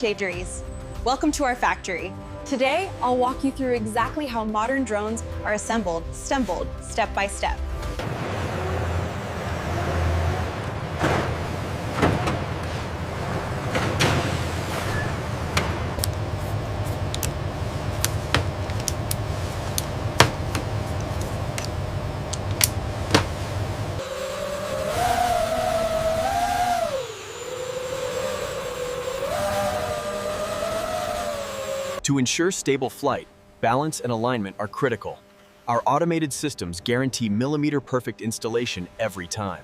Shaderies. Welcome to our factory. Today, I'll walk you through exactly how modern drones are assembled, step by step. To ensure stable flight, balance and alignment are critical. Our automated systems guarantee millimeter-perfect installation every time.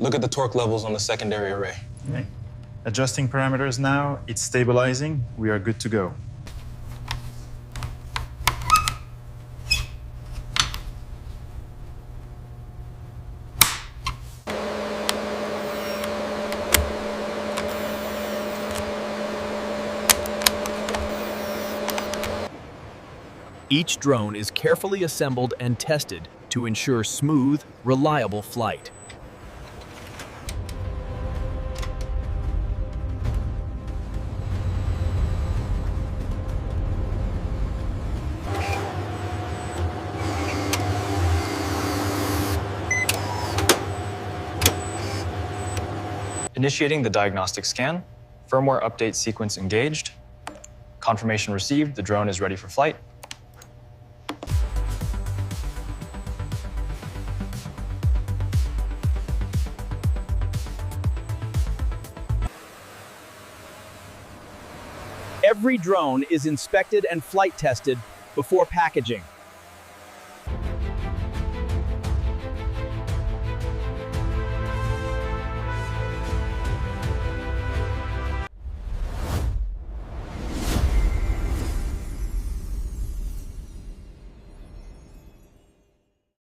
Look at the torque levels on the secondary array. Okay. Adjusting parameters now, it's stabilizing, we are good to go. Each drone is carefully assembled and tested to ensure smooth, reliable flight. Initiating the diagnostic scan, firmware update sequence engaged, confirmation received, the drone is ready for flight. Every drone is inspected and flight tested before packaging.